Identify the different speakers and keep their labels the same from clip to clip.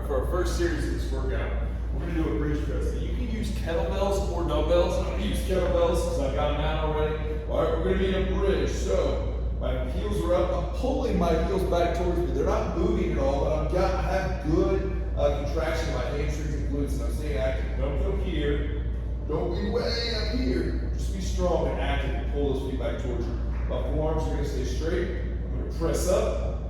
Speaker 1: for our first series of this workout, we're going to do a bridge press. Now, you can use kettlebells or dumbbells. I'm going to use kettlebells because I've got them out already. All right, we're going to be in a bridge. So my heels are up. I'm pulling my heels back towards me. They're not moving at all, but I have good contraction of my hamstrings and glutes, and I'm staying active. Don't go here. Don't be way up here. Just be strong and active and pull those feet back towards you. My forearms are going to stay straight. I'm going to press up,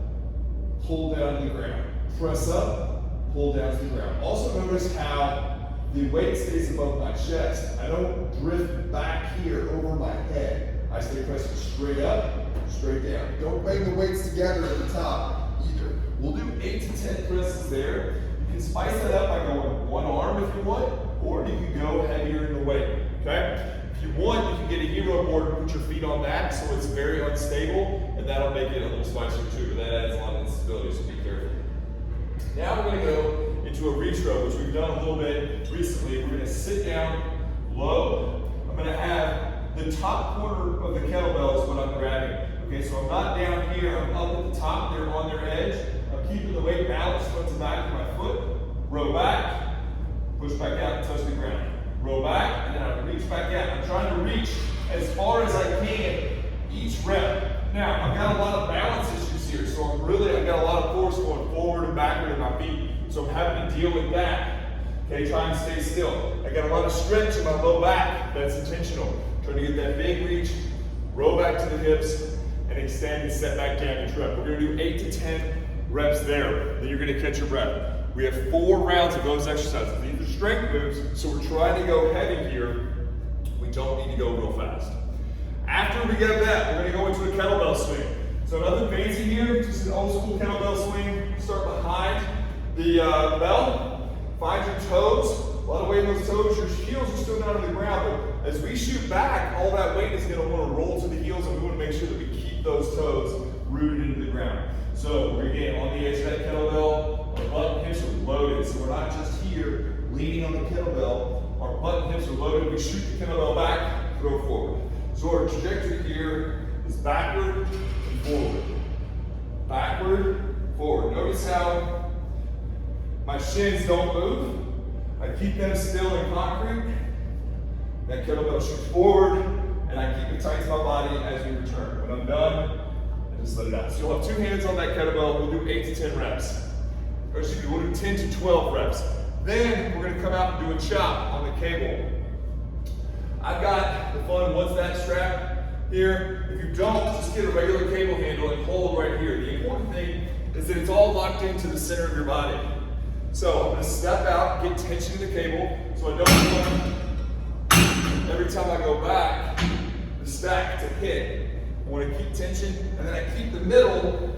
Speaker 1: pull down to the ground. Press up, pull down to the ground. Also notice how the weight stays above my chest. I don't drift back here over my head. I stay pressing straight up, straight down. Don't bang the weights together at the top either. We'll do 8 to 10 presses there. You can spice that up by going one arm if you want, or you can go heavier in the weight, okay? If you want, you can get a hero board and put your feet on that so it's very unstable, and that'll make it a little spicier too, but that adds a lot of instability, so be careful. Now we're going to go into a reach row, which we've done a little bit recently. We're going to sit down low. I'm going to have the top corner of the kettlebell is what I'm grabbing. Okay, so I'm not down here, I'm up at the top, they're on their edge. I'm keeping the weight balanced front to back of my foot. Row back, push back out and touch the ground. Row back, and then I reach back out. I'm trying to reach as far as I can each rep. Now, I've got a lot of balance issues here, so I've got a lot of force going forward and backward in my feet, so I'm having to deal with that. Okay, try and stay still. I got a lot of stretch in my low back, that's intentional. Trying to get that big reach, row back to the hips, and extend and set back down each rep. We're gonna do 8 to 10 reps there, then you're gonna catch your breath. We have 4 rounds of those exercises. These are strength moves, so we're trying to go heavy here. We don't need to go real fast. After we get that, we're gonna go into a kettlebell swing. So nothing fancy here, just an old school kettlebell swing. Start behind the bell, find your toes. A lot of weight in those toes, your heels are still down on the ground, but as we shoot back, all that weight is gonna wanna roll to the heels, and we wanna make sure that we keep those toes rooted into the ground. So we're gonna get on the edge of that kettlebell, our butt and hips are loaded, so we're not just here leaning on the kettlebell, our butt and hips are loaded, we shoot the kettlebell back, throw forward. So our trajectory here is backward and forward. Backward, forward. Notice how my shins don't move. I keep them still in concrete. That kettlebell shoots forward, and I keep it tight to my body as we return. When I'm done, I just let it out. So you'll have 2 hands on that kettlebell. We'll do 8 to 10 reps. Or excuse me, we'll do 10 to 12 reps. Then we're gonna come out and do a chop on the cable. I've got the fun What's That strap here. If you don't, just get a regular cable handle and hold right here. The important thing is that it's all locked into the center of your body. So I'm gonna step out, get tension in the cable, so I don't want, every time I go back, the stack to hit. I wanna keep tension, and then I keep the middle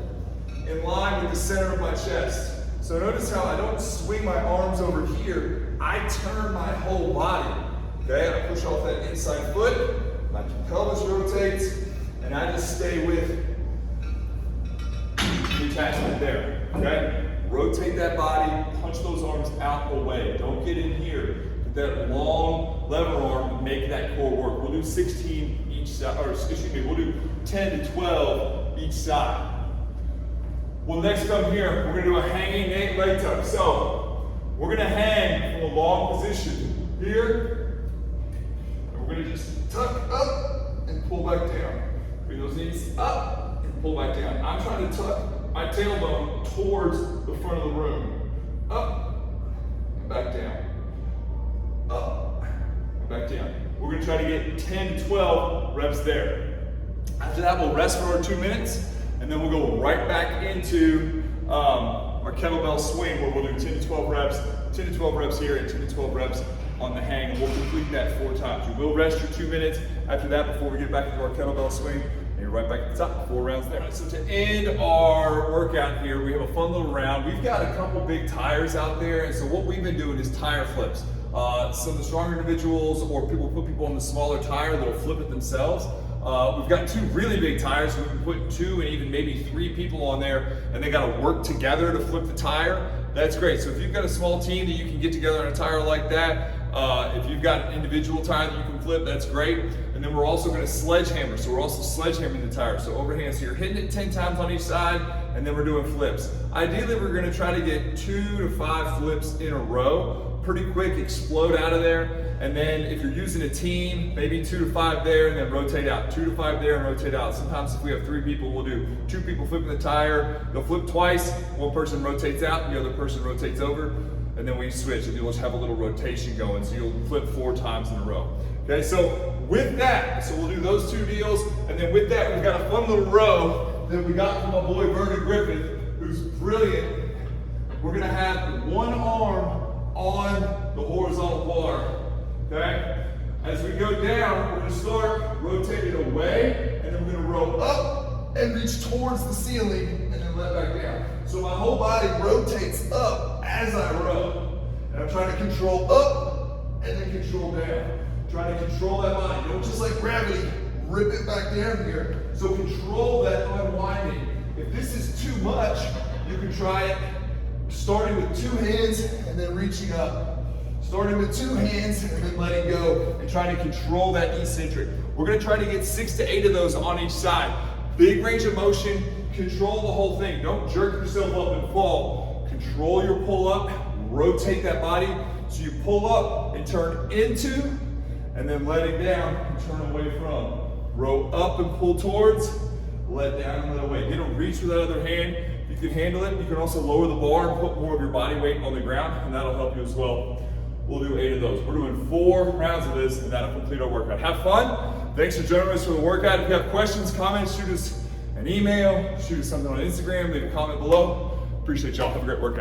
Speaker 1: in line with the center of my chest. So notice how I don't swing my arms over here, I turn my whole body. Okay, I push off that inside foot, my pelvis rotates, and I just stay with the attachment there, okay? Rotate that body, punch those arms out away. Don't get in here. Get that long lever arm and make that core work. We'll do 16 each side, or excuse me, we'll do 10 to 12 each side. Well, next up here, we're gonna do a hanging leg tuck. So, we're gonna hang from a long position here, and we're gonna just tuck up and pull back down. Bring those knees up and pull back down. I'm trying to tuck my tailbone towards the front of the room. Up and back down. Up and back down. We're gonna try to get 10 to 12 reps there. After that, we'll rest for our 2 minutes, and then we'll go right back into our kettlebell swing, where we'll do 10 to 12 reps, 10 to 12 reps here, and 10 to 12 reps on the hang, and we'll complete that 4 times. You will rest your 2 minutes after that before we get back into our kettlebell swing, and you're right back at the top, 4 rounds there. So to end our workout here, we have a fun little round. We've got a couple big tires out there, and so what we've been doing is tire flips. Some of the stronger individuals, or people put people on the smaller tire that'll flip it themselves. We've got 2 really big tires, so we can put 2 and even maybe 3 people on there, and they gotta work together to flip the tire. That's great. So if you've got a small team that you can get together on a tire like that, if you've got an individual tire that you can flip, that's great. And then we're also gonna sledgehammer. So we're also sledgehammering the tire. So overhand, so you're hitting it 10 times on each side, and then we're doing flips. Ideally, we're gonna try to get 2 to 5 flips in a row, pretty quick, explode out of there. And then if you're using a team, maybe 2 to 5 there and then rotate out. 2 to 5 there and rotate out. Sometimes if we have 3 people, we'll do 2 people flipping the tire. They'll flip twice, one person rotates out, the other person rotates over, and then we switch and you'll just have a little rotation going. So you'll flip 4 times in a row. Okay, so with that, so we'll do those 2 deals, and then with that, we've got a fun little row that we got from my boy Vernon Griffith, who's brilliant. We're gonna have one arm on the horizontal bar, okay? As we go down, we're gonna start rotating away, and then we're gonna roll up and reach towards the ceiling, and then let back down. So my whole body rotates up as I row. And I'm trying to control up, and then control down. Trying to control that body. Don't just like gravity, rip it back down here. So control that unwinding. If this is too much, you can try it starting with 2 hands and then reaching up. Starting with 2 hands and then letting go and trying to control that eccentric. We're gonna try to get 6 to 8 of those on each side. Big range of motion, control the whole thing. Don't jerk yourself up and fall. Control your pull up, rotate that body. So you pull up and turn into, and then letting down and turn away from. Row up and pull towards, let down and let away. Get a reach with that other hand. If you can handle it, you can also lower the bar and put more of your body weight on the ground, and that'll help you as well. We'll do 8 of those. We're doing 4 rounds of this, and that'll complete our workout. Have fun. Thanks for joining us for the workout. If you have questions, comments, shoot us an email, shoot us something on Instagram, leave a comment below. Appreciate y'all. Have a great workout.